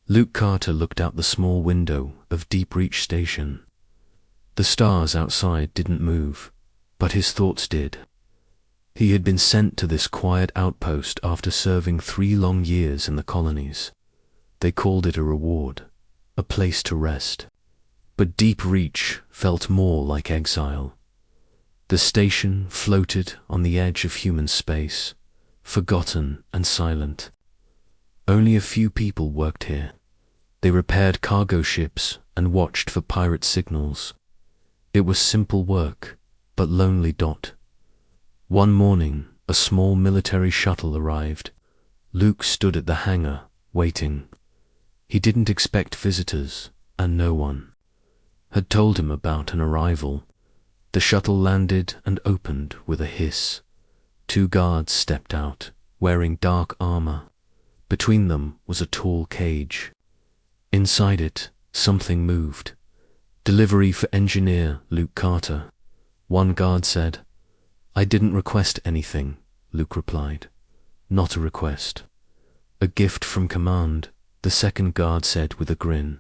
Luke Carter looked out the small window of Deep Reach Station. The stars outside didn't move, but his thoughts did. He had been sent to this quiet outpost after serving 3 long years in the colonies. They called it a reward, a place to rest. But Deep Reach felt more like exile. The station floated on the edge of human space, forgotten and silent. Only a few people worked here. They repaired cargo ships and watched for pirate signals. It was simple work, but lonely. One morning, a small military shuttle arrived. Luke stood at the hangar, waiting. He didn't expect visitors, and no one had told him about an arrival. The shuttle landed and opened with a hiss. 2 guards stepped out, wearing dark armor. Between them was a tall cage. Inside it, something moved. "Delivery for Engineer Luke Carter," one guard said. "I didn't request anything," Luke replied. "Not a request." "A gift from command," the second guard said with a grin.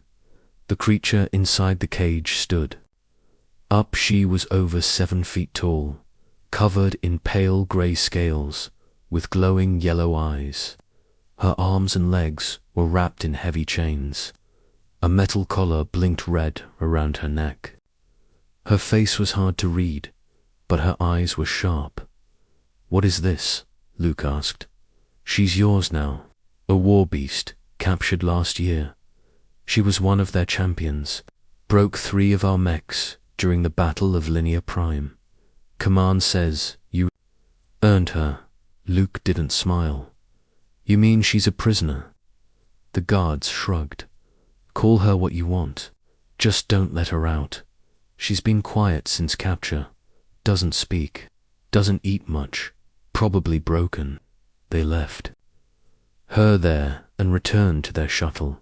The creature inside the cage stood up. She was over 7 feet tall, covered in pale grey scales, with glowing yellow eyes. Her arms and legs were wrapped in heavy chains. A metal collar blinked red around her neck. Her face was hard to read, but her eyes were sharp. "What is this?" Luke asked. "She's yours now. A war beast, captured last year. She was one of their champions. Broke 3 of our mechs during the Battle of Linear Prime. Command says you earned her." Luke didn't smile. "You mean she's a prisoner?" The guards shrugged. "Call her what you want. Just don't let her out. She's been quiet since capture. Doesn't speak. Doesn't eat much. Probably broken." They left her there and returned to their shuttle.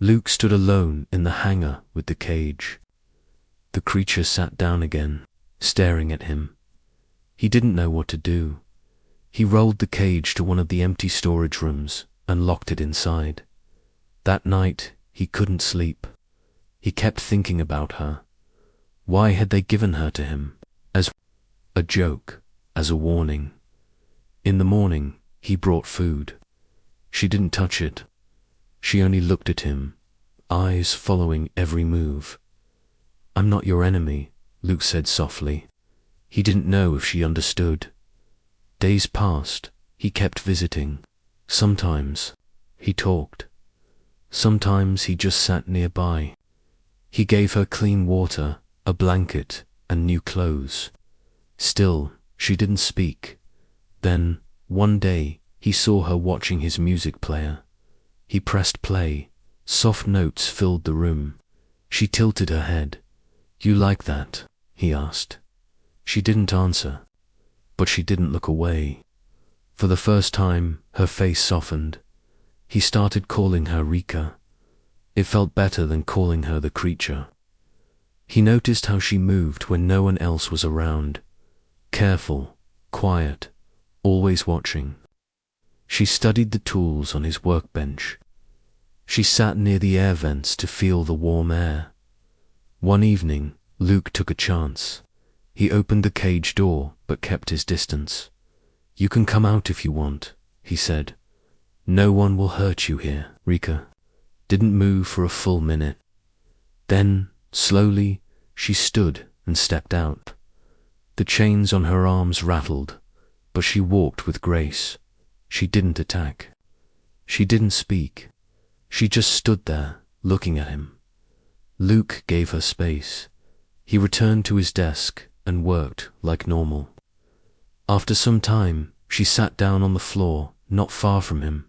Luke stood alone in the hangar with the cage. The creature sat down again, staring at him. He didn't know what to do. He rolled the cage to one of the empty storage rooms and locked it inside. That night, he couldn't sleep. He kept thinking about her. Why had they given her to him? As a joke, as a warning. In the morning, he brought food. She didn't touch it. She only looked at him, eyes following every move. "I'm not your enemy," Luke said softly. He didn't know if she understood. Days passed. He kept visiting. Sometimes he talked. Sometimes he just sat nearby. He gave her clean water, a blanket, and new clothes. Still, she didn't speak. Then, one day, he saw her watching his music player. He pressed play. Soft notes filled the room. She tilted her head. "You like that?" he asked. She didn't answer, but she didn't look away. For the first time, her face softened. He started calling her Rika. It felt better than calling her the creature. He noticed how she moved when no one else was around. Careful, quiet, always watching. She studied the tools on his workbench. She sat near the air vents to feel the warm air. One evening, Luke took a chance. He opened the cage door, but kept his distance. "You can come out if you want," he said. "No one will hurt you here." Rika didn't move for a full minute. Then, slowly, she stood and stepped out. The chains on her arms rattled, but she walked with grace. She didn't attack. She didn't speak. She just stood there, looking at him. Luke gave her space. He returned to his desk and worked like normal. After some time, she sat down on the floor, not far from him.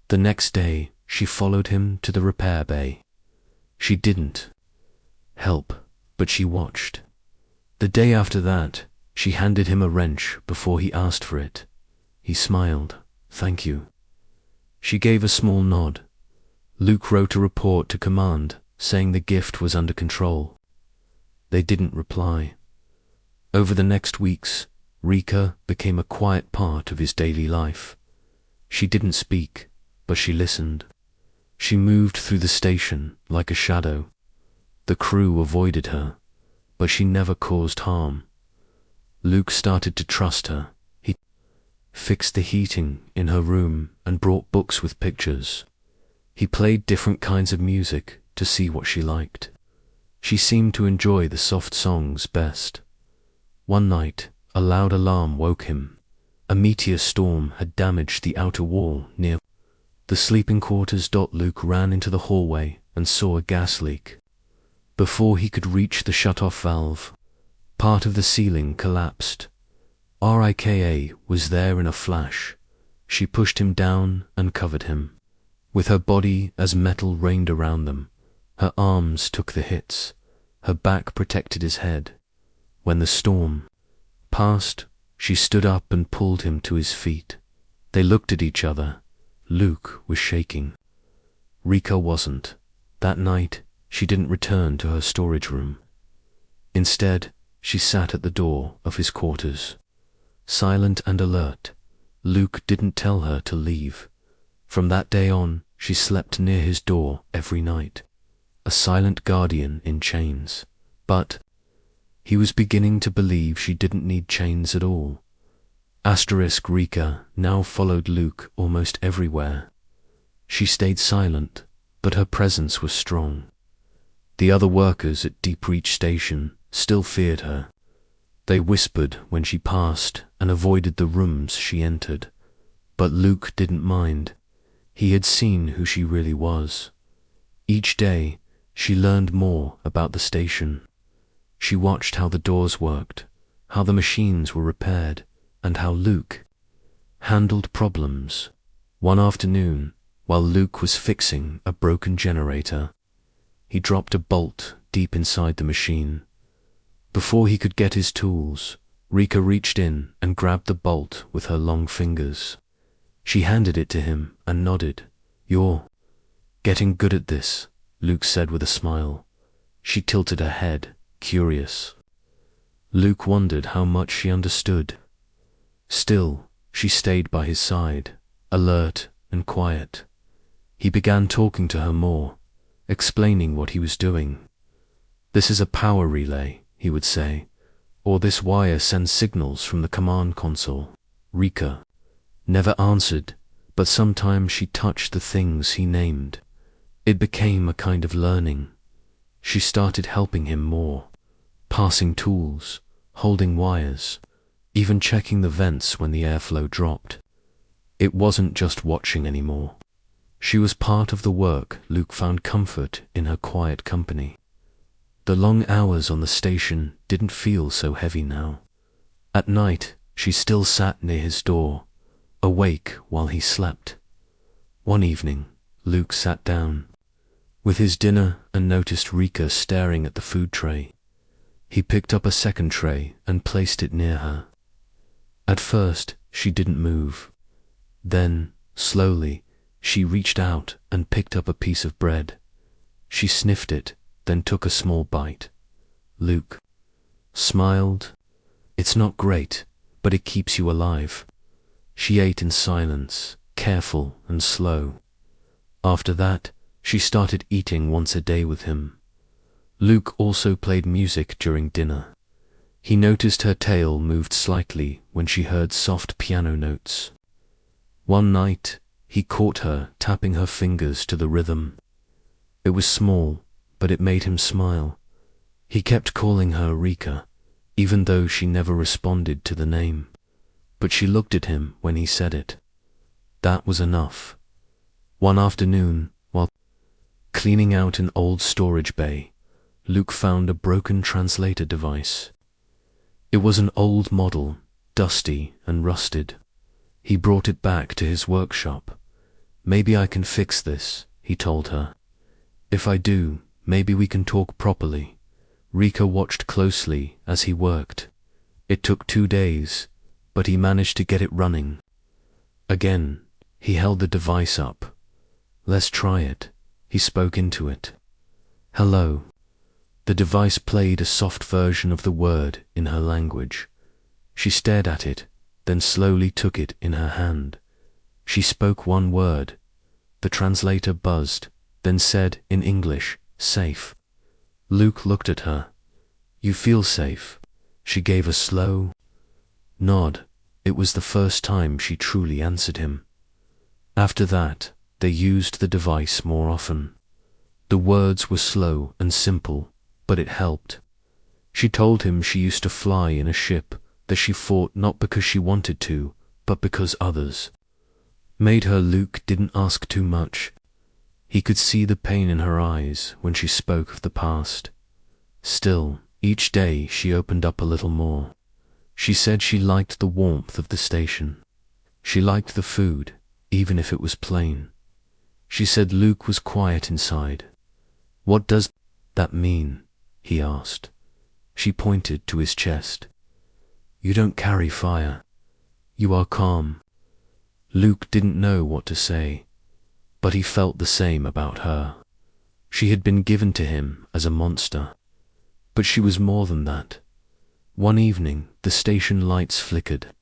The next day, she followed him to the repair bay. She didn't help, but she watched. The day after that, she handed him a wrench before he asked for it. He smiled. "Thank you." She gave a small nod. Luke wrote a report to command, saying the gift was under control. They didn't reply. Over the next weeks, Rika became a quiet part of his daily life. She didn't speak, but she listened. She moved through the station like a shadow. The crew avoided her, but she never caused harm. Luke started to trust her. He fixed the heating in her room and brought books with pictures. He played different kinds of music to see what she liked. She seemed to enjoy the soft songs best. One night, a loud alarm woke him. A meteor storm had damaged the outer wall near the sleeping quarters. Luke ran into the hallway and saw a gas leak. Before he could reach the shut-off valve, part of the ceiling collapsed. Rika was there in a flash. She pushed him down and covered him. With her body as metal rained around them, her arms took the hits, her back protected his head. When the storm passed, she stood up and pulled him to his feet. They looked at each other. Luke was shaking. Rika wasn't. That night, she didn't return to her storage room. Instead, she sat at the door of his quarters. Silent and alert, Luke didn't tell her to leave. From that day on, she slept near his door every night, a silent guardian in chains. But he was beginning to believe she didn't need chains at all. Rika now followed Luke almost everywhere. She stayed silent, but her presence was strong. The other workers at Deep Reach Station still feared her. They whispered when she passed and avoided the rooms she entered. But Luke didn't mind. He had seen who she really was. Each day, she learned more about the station. She watched how the doors worked, how the machines were repaired, and how Luke handled problems. One afternoon, while Luke was fixing a broken generator, he dropped a bolt deep inside the machine. Before he could get his tools, Rika reached in and grabbed the bolt with her long fingers. She handed it to him and nodded. "You're getting good at this," Luke said with a smile. She tilted her head, curious. Luke wondered how much she understood. Still, she stayed by his side, alert and quiet. He began talking to her more, explaining what he was doing. "This is a power relay," he would say, "or this wire sends signals from the command console." Rika never answered, but sometimes she touched the things he named. It became a kind of learning. She started helping him more, passing tools, holding wires, even checking the vents when the airflow dropped. It wasn't just watching anymore. She was part of the work. Luke found comfort in her quiet company. The long hours on the station didn't feel so heavy now. At night, she still sat near his door, awake while he slept. One evening, Luke sat down with his dinner and noticed Rika staring at the food tray. He picked up a second tray and placed it near her. At first, she didn't move. Then, slowly, she reached out and picked up a piece of bread. She sniffed it, then took a small bite. Luke smiled. "It's not great, but it keeps you alive." She ate in silence, careful and slow. After that, she started eating once a day with him. Luke also played music during dinner. He noticed her tail moved slightly when she heard soft piano notes. One night, he caught her tapping her fingers to the rhythm. It was small, but it made him smile. He kept calling her Rika, even though she never responded to the name. But she looked at him when he said it. That was enough. One afternoon, while cleaning out an old storage bay, Luke found a broken translator device. It was an old model, dusty and rusted. He brought it back to his workshop. "Maybe I can fix this," he told her. "If I do, maybe we can talk properly." Rika watched closely as he worked. It took 2 days, but he managed to get it running. Again, he held the device up. "Let's try it." He spoke into it. "Hello." The device played a soft version of the word in her language. She stared at it, then slowly took it in her hand. She spoke one word, The translator buzzed, then said in English, "Safe." Luke looked at her. "You feel safe?" She gave a slow nod. It was the first time she truly answered him. After that, they used the device more often. The words were slow and simple, but it helped. She told him she used to fly in a ship, that she fought not because she wanted to, but because others made her. Luke didn't ask too much. He could see the pain in her eyes when she spoke of the past. Still, each day she opened up a little more. She said she liked the warmth of the station. She liked the food, even if it was plain. She said Luke was quiet inside. "What does that mean?" he asked. She pointed to his chest. "You don't carry fire. You are calm." Luke didn't know what to say, but he felt the same about her. She had been given to him as a monster, but she was more than that. One evening, the station lights flickered.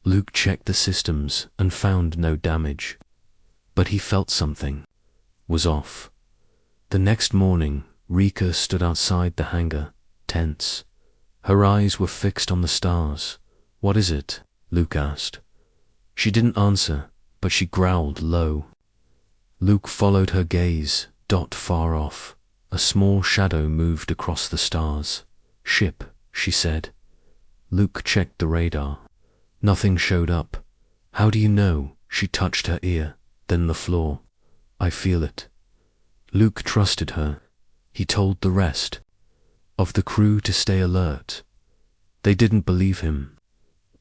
Luke checked the systems and found no damage, but he felt something was off. The next morning, Rika stood outside the hangar, tense. Her eyes were fixed on the stars. "What is it?" Luke asked. She didn't answer, but she growled low. Luke followed her gaze. Far off, a small shadow moved across the stars. "Ship," she said. Luke checked the radar. Nothing showed up. "How do you know?" She touched her ear, then the floor. "I feel it." Luke trusted her. He told the rest of the crew to stay alert. They didn't believe him,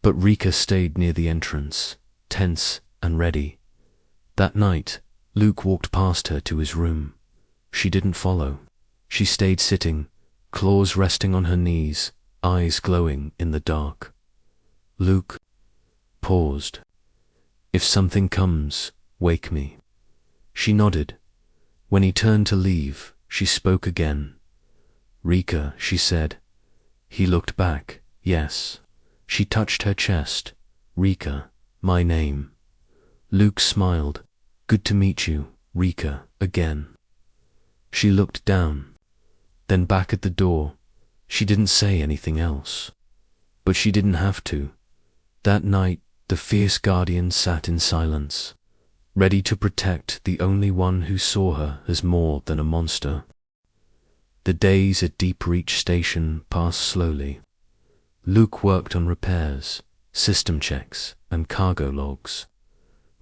but Rika stayed near the entrance, tense and ready. That night, Luke walked past her to his room. She didn't follow. She stayed sitting, claws resting on her knees, eyes glowing in the dark. Luke paused. "If something comes, wake me." She nodded. When he turned to leave, she spoke again. "Rika," she said. He looked back. "Yes." She touched her chest. "Rika, my name." Luke smiled. "Good to meet you, Rika, again." She looked down, then back at the door. She didn't say anything else, but she didn't have to. That night, the fierce guardian sat in silence, ready to protect the only one who saw her as more than a monster. The days at Deep Reach Station passed slowly. Luke worked on repairs, system checks, and cargo logs.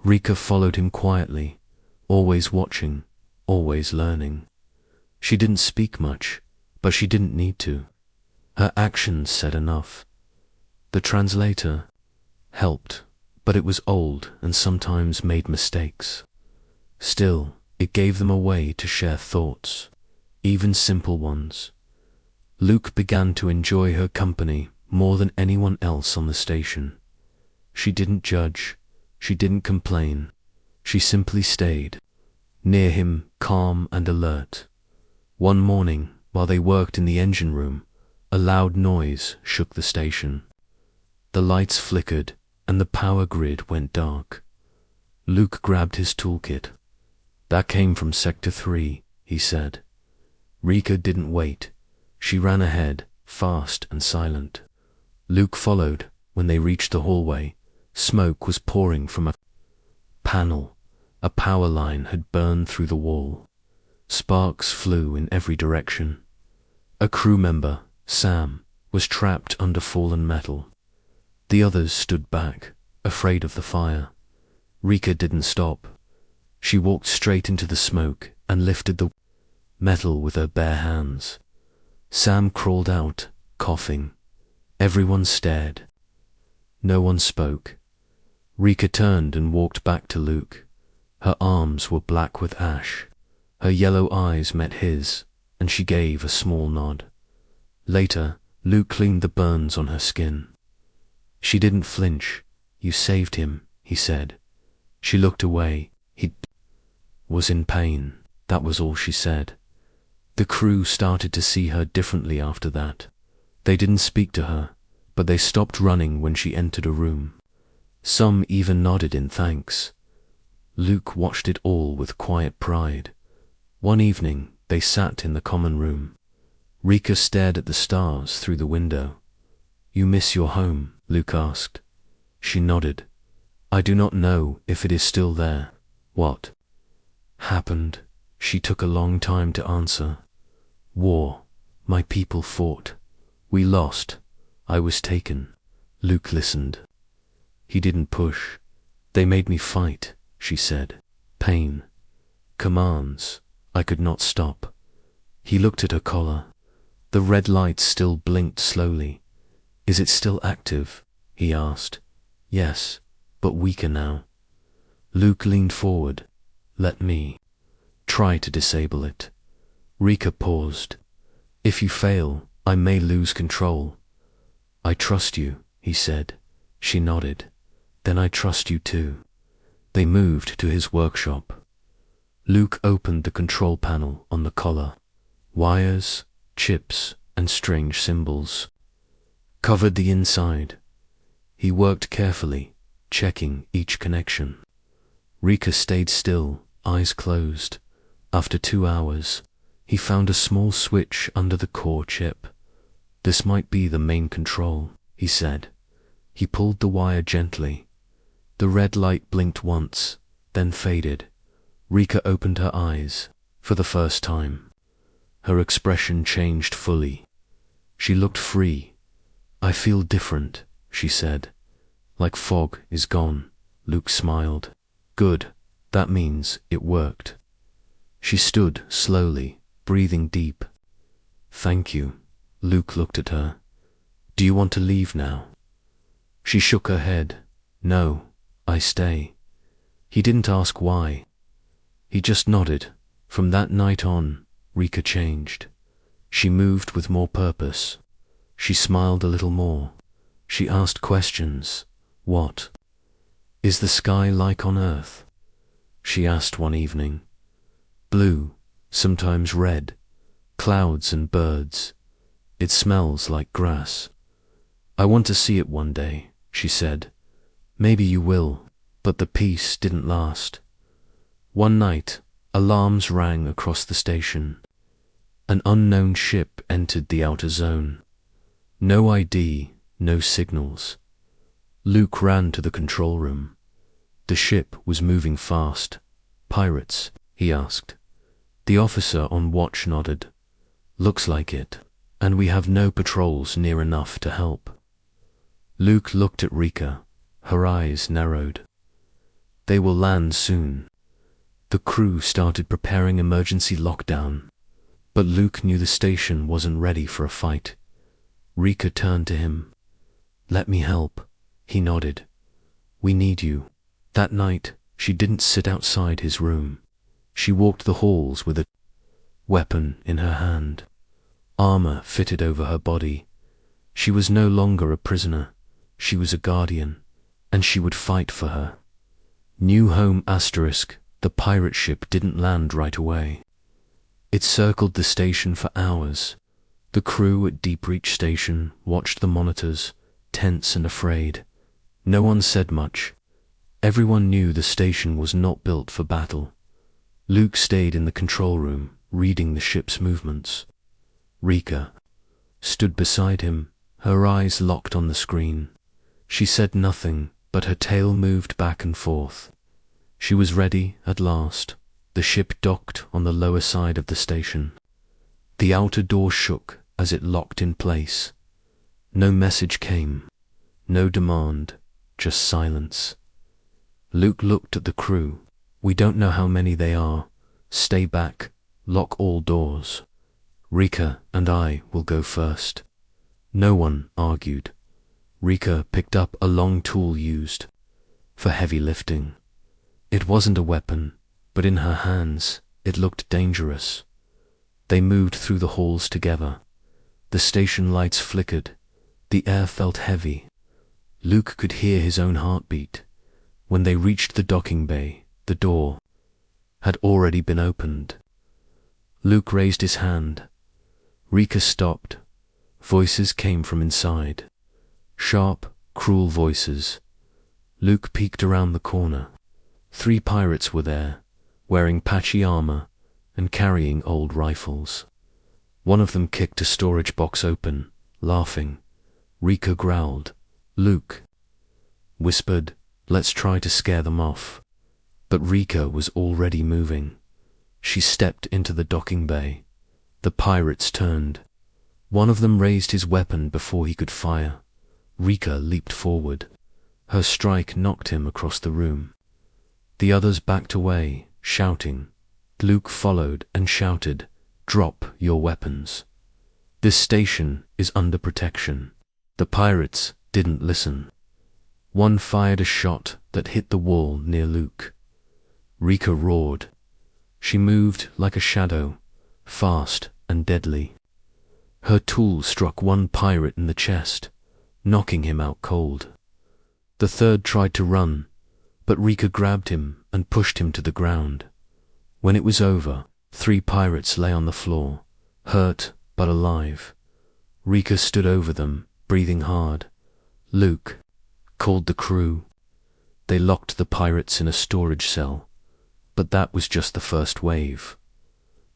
Rika followed him quietly, always watching, always learning. She didn't speak much, but she didn't need to. Her actions said enough. The translator helped, but it was old and sometimes made mistakes. Still, it gave them a way to share thoughts, even simple ones. Luke began to enjoy her company more than anyone else on the station. She didn't judge, she didn't complain, she simply stayed near him, calm and alert. One morning, while they worked in the engine room, a loud noise shook the station. The lights flickered and the power grid went dark. Luke grabbed his toolkit. "That came from Sector 3, he said. Rika didn't wait. She ran ahead, fast and silent. Luke followed. When they reached the hallway, smoke was pouring from a panel. A power line had burned through the wall. Sparks flew in every direction. A crew member, Sam, was trapped under fallen metal. The others stood back, afraid of the fire. Rika didn't stop. She walked straight into the smoke and lifted the metal with her bare hands. Sam crawled out, coughing. Everyone stared. No one spoke. Rika turned and walked back to Luke. Her arms were black with ash. Her yellow eyes met his, and she gave a small nod. Later, Luke cleaned the burns on her skin. She didn't flinch. "You saved him," he said. She looked away. He was in pain. That was all she said. The crew started to see her differently after that. They didn't speak to her, but they stopped running when she entered a room. Some even nodded in thanks. Luke watched it all with quiet pride. One evening, they sat in the common room. Rika stared at the stars through the window. "You miss your home?" Luke asked. She nodded. "I do not know if it is still there." "What happened?" She took a long time to answer. "War. My people fought. We lost. I was taken." Luke listened. He didn't push. "They made me fight," she said. "Pain. Commands. I could not stop." He looked at her collar. The red light still blinked slowly. "Is it still active?" he asked. "Yes, but weaker now." Luke leaned forward. "Let me try to disable it." Rika paused. "If you fail, I may lose control." "I trust you," he said. She nodded. "Then I trust you too." They moved to his workshop. Luke opened the control panel on the collar. Wires, chips, and strange symbols covered the inside. He worked carefully, checking each connection. Rika stayed still, eyes closed. After 2 hours, he found a small switch under the core chip. "This might be the main control," he said. He pulled the wire gently. The red light blinked once, then faded. Rika opened her eyes for the first time. Her expression changed fully. She looked free. "I feel different," she said. "Like fog is gone." Luke smiled. "Good. That means it worked." She stood slowly, breathing deep. "Thank you." Luke looked at her. "Do you want to leave now?" She shook her head. "No, I stay." He didn't ask why. He just nodded. From that night on, Rika changed. She moved with more purpose. She smiled a little more. She asked questions. "What is the sky like on Earth?" she asked one evening. "Blue, sometimes red, clouds and birds. It smells like grass." "I want to see it one day," she said. "Maybe you will." But the peace didn't last. One night, alarms rang across the station. An unknown ship entered the outer zone. No ID, no signals. Luke ran to the control room. The ship was moving fast. "Pirates?" he asked. The officer on watch nodded. "Looks like it. And we have no patrols near enough to help." Luke looked at Rika. Her eyes narrowed. "They will land soon." The crew started preparing emergency lockdown. But Luke knew the station wasn't ready for a fight. Rika turned to him. "Let me help." He nodded. "We need you." That night, she didn't sit outside his room. She walked the halls with a weapon in her hand. Armor fitted over her body. She was no longer a prisoner. She was a guardian, and she would fight for her. New Home *, the pirate ship didn't land right away. It circled the station for hours. The crew at Deep Reach Station watched the monitors, tense and afraid. No one said much. Everyone knew the station was not built for battle. Luke stayed in the control room, reading the ship's movements. Rika stood beside him, her eyes locked on the screen. She said nothing, but her tail moved back and forth. She was ready at last. The ship docked on the lower side of the station. The outer door shook as it locked in place. No message came, no demand, just silence. Luke looked at the crew. "We don't know how many they are. Stay back, lock all doors. Rika and I will go first." No one argued. Rika picked up a long tool used for heavy lifting. It wasn't a weapon, but in her hands it looked dangerous. They moved through the halls together. The station lights flickered. The air felt heavy. Luke could hear his own heartbeat. When they reached the docking bay, the door had already been opened. Luke raised his hand. Rika stopped. Voices came from inside. Sharp, cruel voices. Luke peeked around the corner. 3 pirates were there, wearing patchy armor and carrying old rifles. One of them kicked a storage box open, laughing. Rika growled. "Luke," whispered, "let's try to scare them off." But Rika was already moving. She stepped into the docking bay. The pirates turned. One of them raised his weapon before he could fire. Rika leaped forward. Her strike knocked him across the room. The others backed away, shouting. Luke followed and shouted, "Drop your weapons. This station is under protection." The pirates didn't listen. One fired a shot that hit the wall near Luke. Rika roared. She moved like a shadow, fast and deadly. Her tool struck one pirate in the chest, knocking him out cold. The third tried to run, but Rika grabbed him and pushed him to the ground. When it was over, 3 pirates lay on the floor, hurt but alive. Rika stood over them, breathing hard. "Luke," called the crew. They locked the pirates in a storage cell, but that was just the first wave.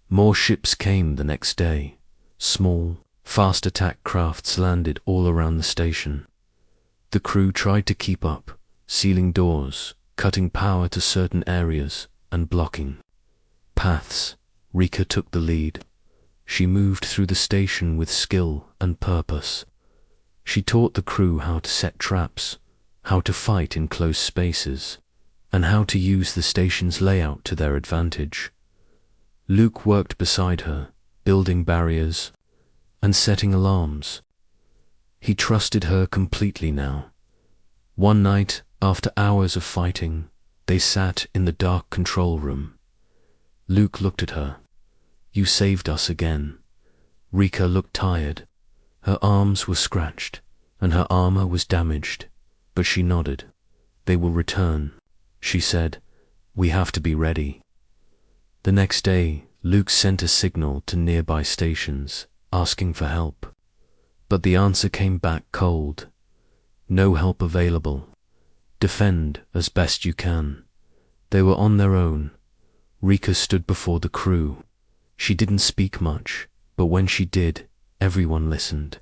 More ships came the next day. Small, fast attack crafts landed all around the station. The crew tried to keep up, sealing doors, cutting power to certain areas, and blocking paths. Rika took the lead. She moved through the station with skill and purpose. She taught the crew how to set traps, how to fight in close spaces, and how to use the station's layout to their advantage. Luke worked beside her, building barriers and setting alarms. He trusted her completely now. One night, after hours of fighting, they sat in the dark control room. Luke looked at her. "You saved us again." Rika looked tired. Her arms were scratched, and her armor was damaged, but she nodded. "They will return," she said. "We have to be ready." The next day, Luke sent a signal to nearby stations, asking for help. But the answer came back cold. "No help available. Defend as best you can." They were on their own. Rika stood before the crew. She didn't speak much, but when she did, everyone listened.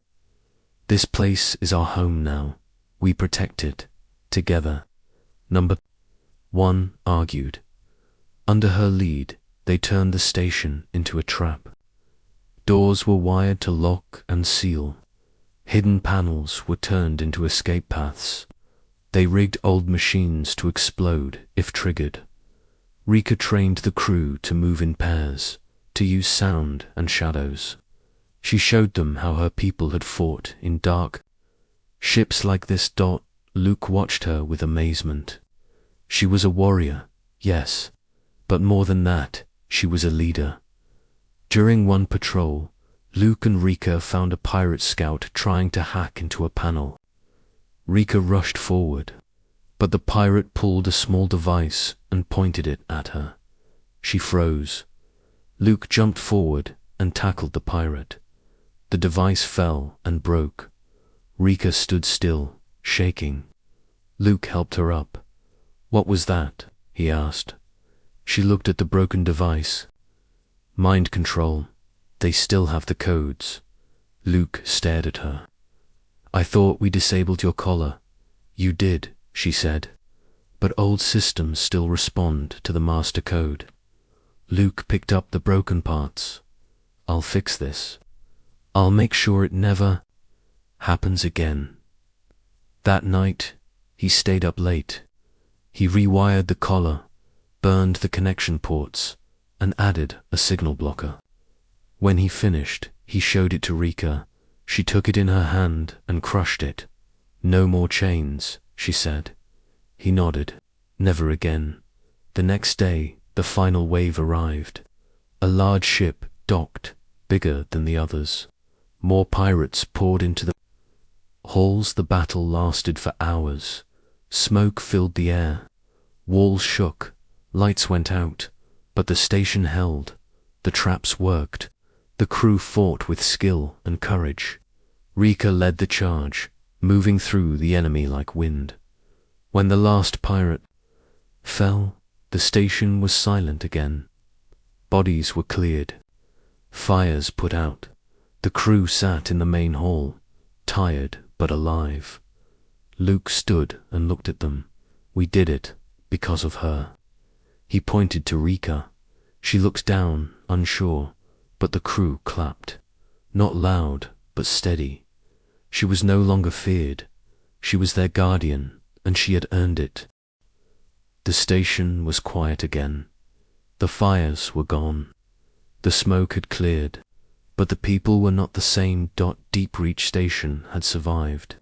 "This place is our home now. We protect it, together." Number 1 argued. Under her lead, they turned the station into a trap. Doors were wired to lock and seal. Hidden panels were turned into escape paths. They rigged old machines to explode if triggered. Rika trained the crew to move in pairs, to use sound and shadows. She showed them how her people had fought in dark ships like this. Luke watched her with amazement. She was a warrior, yes, but more than that, she was a leader. During one patrol, Luke and Rika found a pirate scout trying to hack into a panel. Rika rushed forward, but the pirate pulled a small device and pointed it at her. She froze. Luke jumped forward and tackled the pirate. The device fell and broke. Rika stood still, shaking. Luke helped her up. "What was that?" he asked. She looked at the broken device. "Mind control. They still have the codes." Luke stared at her. "I thought we disabled your collar." "You did," she said, "but old systems still respond to the master code." Luke picked up the broken parts. "I'll fix this. I'll make sure it never happens again." That night, he stayed up late. He rewired the collar, burned the connection ports, and added a signal blocker. When he finished, he showed it to Rika. She took it in her hand and crushed it. "No more chains," she said. He nodded. "Never again." The next day, the final wave arrived. A large ship docked, bigger than the others. More pirates poured into the halls. The battle lasted for hours. Smoke filled the air. Walls shook. Lights went out. But the station held. The traps worked. The crew fought with skill and courage. Rika led the charge, moving through the enemy like wind. When the last pirate fell, The station was silent again. Bodies were cleared. Fires put out. The crew sat in the main hall, tired but alive. Luke stood and looked at them. We did it because of her. He pointed to Rika. She looked down, unsure, but the crew clapped. Not loud, but steady. She was no longer feared. She was their guardian, and she had earned it. The station was quiet again. The fires were gone. The smoke had cleared, but the people were not the same. Deep Reach Station had survived.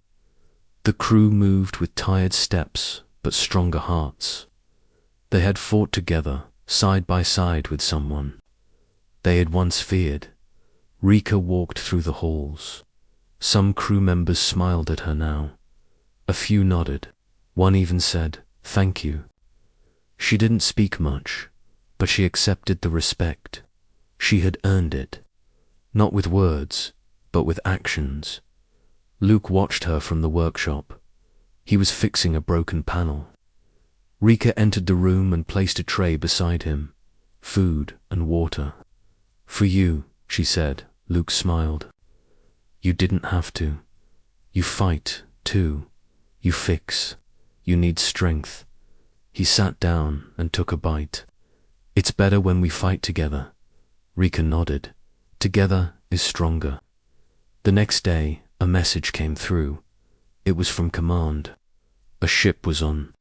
The crew moved with tired steps, but stronger hearts. They had fought together, side by side with someone they had once feared. Rika walked through the halls. Some crew members smiled at her now. A few nodded. One even said, "Thank you." She didn't speak much, but she accepted the respect. She had earned it, not with words, but with actions. Luke watched her from the workshop. He was fixing a broken panel. Rika entered the room and placed a tray beside him, food and water. "For you," she said. Luke smiled. "You didn't have to. You fight, too. You fix. You need strength." He sat down and took a bite. "It's better when we fight together." Rika nodded. "Together is stronger." The next day, a message came through. It was from command. A ship was on.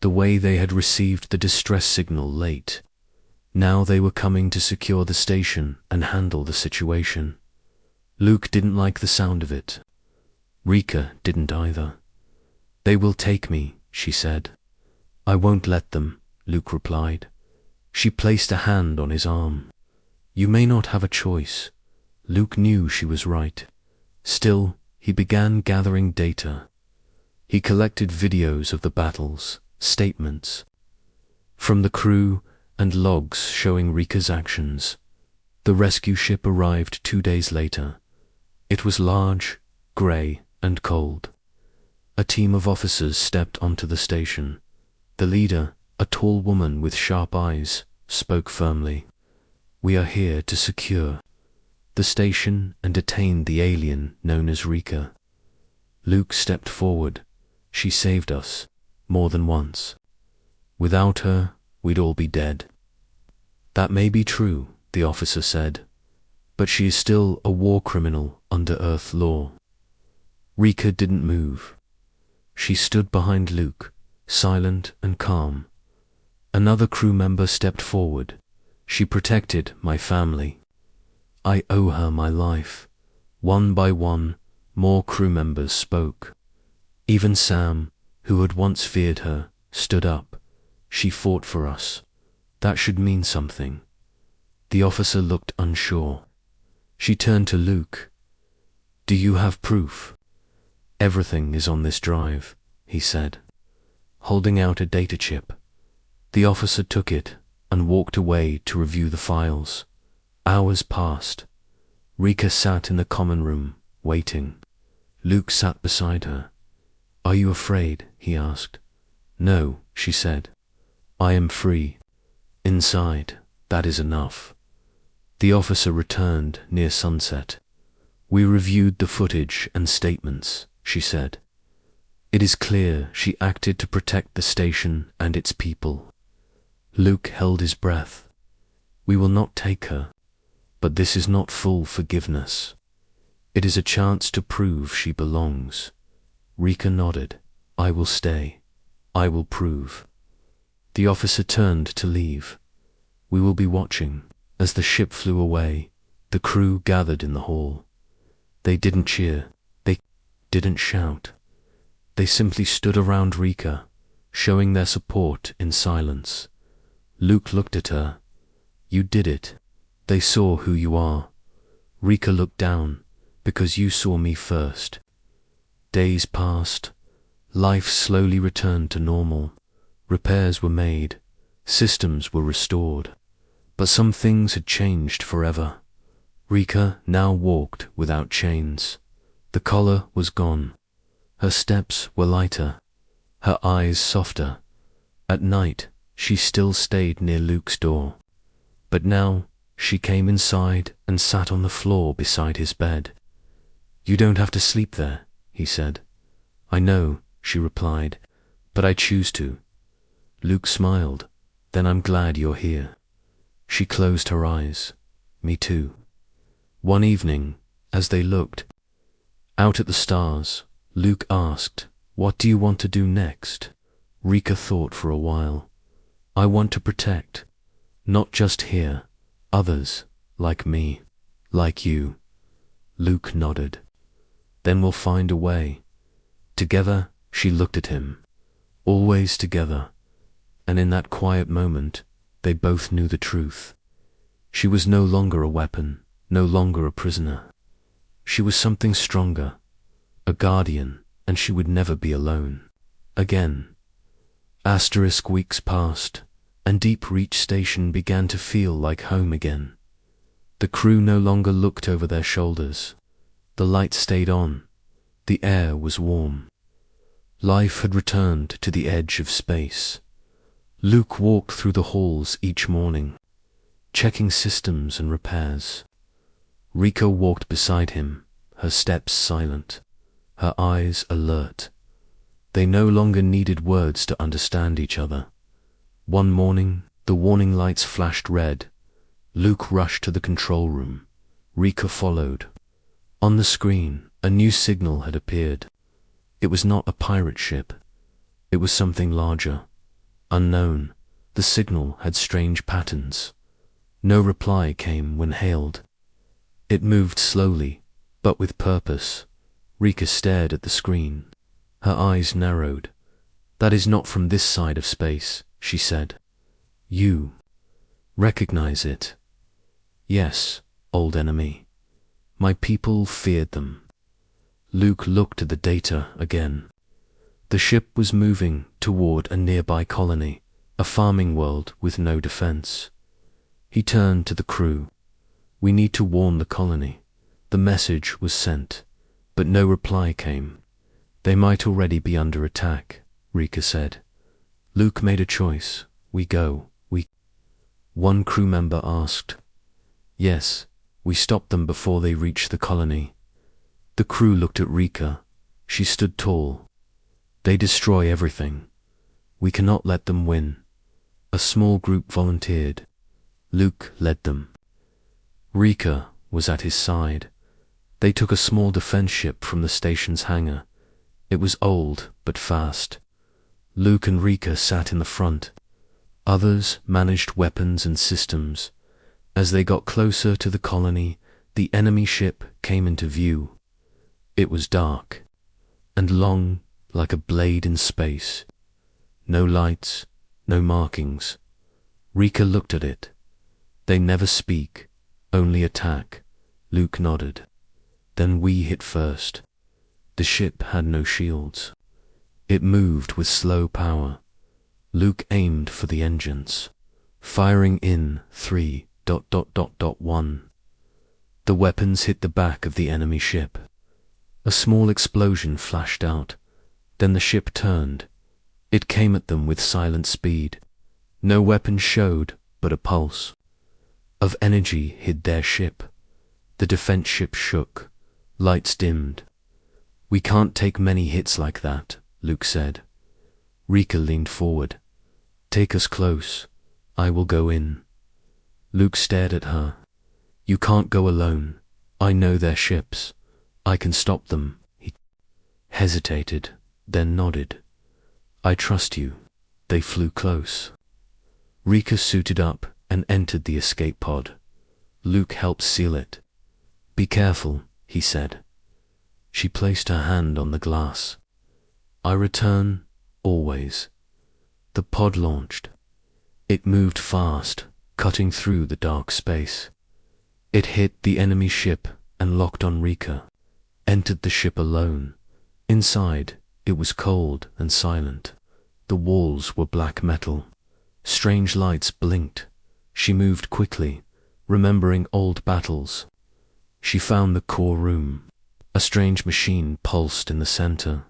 The way they had received the distress signal late. Now they were coming to secure the station and handle the situation. Luke didn't like the sound of it. Rika didn't either. "They will take me," she said. "I won't let them," Luke replied. She placed a hand on his arm. "You may not have a choice." Luke knew she was right. Still, he began gathering data. He collected videos of the battles, statements from the crew, and logs showing Rika's actions. The rescue ship arrived 2 days later. It was large, grey, and cold. A team of officers stepped onto the station. The leader, a tall woman with sharp eyes, spoke firmly. "We are here to secure the station and detain the alien known as Rika." Luke stepped forward. "She saved us, more than once. Without her, we'd all be dead." "That may be true," the officer said, "but she is still a war criminal under Earth law." Rika didn't move. She stood behind Luke, silent and calm. Another crew member stepped forward. "She protected my family. I owe her my life." One by one, more crew members spoke. Even Sam, who had once feared her, stood up. "She fought for us. That should mean something." The officer looked unsure. She turned to Luke. "Do you have proof?" "Everything is on this drive," he said, holding out a data chip. The officer took it and walked away to review the files. Hours passed. Rika sat in the common room, waiting. Luke sat beside her. "Are you afraid?" he asked. "No," she said. "I am free. Inside, that is enough." The officer returned near sunset. "We reviewed the footage and statements," she said. "It is clear she acted to protect the station and its people." Luke held his breath. "We will not take her, but this is not full forgiveness. It is a chance to prove she belongs." Rika nodded. "I will stay. I will prove." The officer turned to leave. "We will be watching." As the ship flew away, the crew gathered in the hall. They didn't cheer. They didn't shout. They simply stood around Rika, showing their support in silence. Luke looked at her. "You did it. They saw who you are." Rika looked down. "Because you saw me first." Days passed. Life slowly returned to normal. Repairs were made. Systems were restored. But some things had changed forever. Rika now walked without chains. The collar was gone. Her steps were lighter. Her eyes softer. At night, She still stayed near Luke's door. But now, she came inside and sat on the floor beside his bed. "You don't have to sleep there," he said. "I know," she replied, "but I choose to." Luke smiled. "Then I'm glad you're here." She closed her eyes. "Me too." One evening, as they looked out at the stars, Luke asked, "What do you want to do next?" Rika thought for a while. "I want to protect, not just here, others, like me, like you." Luke nodded. "Then we'll find a way." Together, she looked at him. Always together. And in that quiet moment, they both knew the truth. She was no longer a weapon, no longer a prisoner. She was something stronger, a guardian, and she would never be alone. Again. Weeks passed, and Deep Reach Station began to feel like home again. The crew no longer looked over their shoulders. The lights stayed on. The air was warm. Life had returned to the edge of space. Luke walked through the halls each morning, checking systems and repairs. Rika walked beside him, her steps silent, her eyes alert. They no longer needed words to understand each other. One morning, the warning lights flashed red. Luke rushed to the control room. Rika followed. On the screen, a new signal had appeared. It was not a pirate ship. It was something larger, unknown. The signal had strange patterns. No reply came when hailed. It moved slowly, but with purpose. Rika stared at the screen. Her eyes narrowed. "That is not from this side of space," she said. "You recognize it?" "Yes, old enemy. My people feared them." Luke looked at the data again. The ship was moving toward a nearby colony, a farming world with no defense. He turned to the crew. "We need to warn the colony." The message was sent, but no reply came. "They might already be under attack," Rika said. Luke made a choice. "We go. One crew member asked. "Yes, we stop them before they reach the colony." The crew looked at Rika. She stood tall. "They destroy everything. We cannot let them win." A small group volunteered. Luke led them. Rika was at his side. They took a small defense ship from the station's hangar. It was old, but fast. Luke and Rika sat in the front. Others managed weapons and systems. As they got closer to the colony, the enemy ship came into view. It was dark and long, like a blade in space. No lights, no markings. Rika looked at it. "They never speak, only attack." Luke nodded. "Then we hit first." The ship had no shields. It moved with slow power. Luke aimed for the engines, firing in 3.1. The weapons hit the back of the enemy ship. A small explosion flashed out. Then the ship turned. It came at them with silent speed. No weapon showed, but a pulse of energy hid their ship. The defense ship shook. Lights dimmed. "We can't take many hits like that," Luke said. Rika leaned forward. "Take us close. I will go in." Luke stared at her. "You can't go alone. I know their ships. I can stop them." He hesitated, then nodded. "I trust you." They flew close. Rika suited up and entered the escape pod. Luke helped seal it. "Be careful," he said. She placed her hand on the glass. "I return, always." The pod launched. It moved fast, cutting through the dark space. It hit the enemy ship and locked on Rika. Entered the ship alone. Inside, it was cold and silent. The walls were black metal. Strange lights blinked. She moved quickly, remembering old battles. She found the core room. A strange machine pulsed in the center.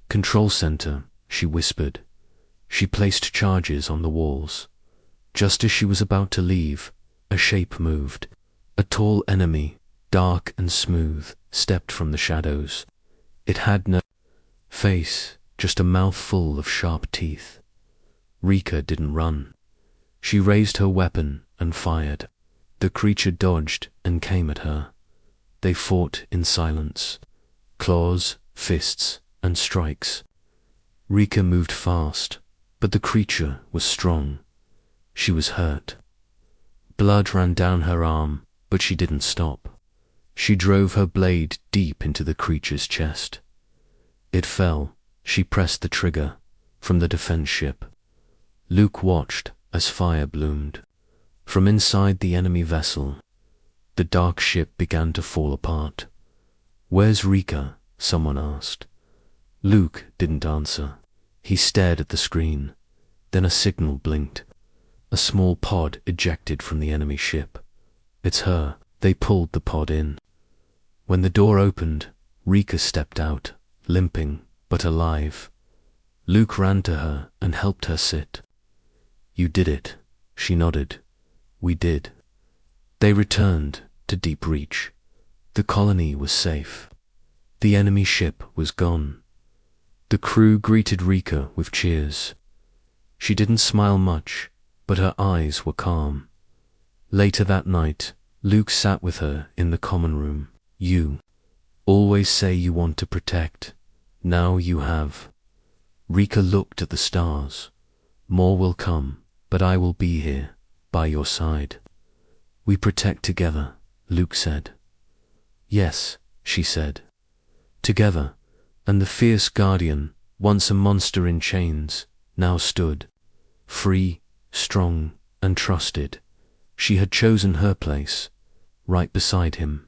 "Control center," she whispered. She placed charges on the walls. Just as she was about to leave, a shape moved. A tall enemy, dark and smooth, stepped from the shadows. It had no face, just a mouth full of sharp teeth. Rika didn't run. She raised her weapon and fired. The creature dodged and came at her. They fought in silence. Claws, fists, and strikes. Rika moved fast, but the creature was strong. She was hurt. Blood ran down her arm, but she didn't stop. She drove her blade deep into the creature's chest. It fell. She pressed the trigger from the defense ship. Luke watched as fire bloomed. From inside the enemy vessel, the dark ship began to fall apart. "Where's Rika?" someone asked. Luke didn't answer. He stared at the screen. Then a signal blinked. A small pod ejected from the enemy ship. "It's her." They pulled the pod in. When the door opened, Rika stepped out, limping but alive. Luke ran to her and helped her sit. "You did it." She nodded. "We did." They returned to Deep Reach. The colony was safe. The enemy ship was gone. The crew greeted Rika with cheers. She didn't smile much, but her eyes were calm. Later that night, Luke sat with her in the common room. "You always say you want to protect. Now you have." Rika looked at the stars. "More will come, but I will be here, by your side." "We protect together," Luke said. "Yes," she said. Together, and the fierce guardian, once a monster in chains, now stood. Free, strong, and trusted. She had chosen her place, right beside him.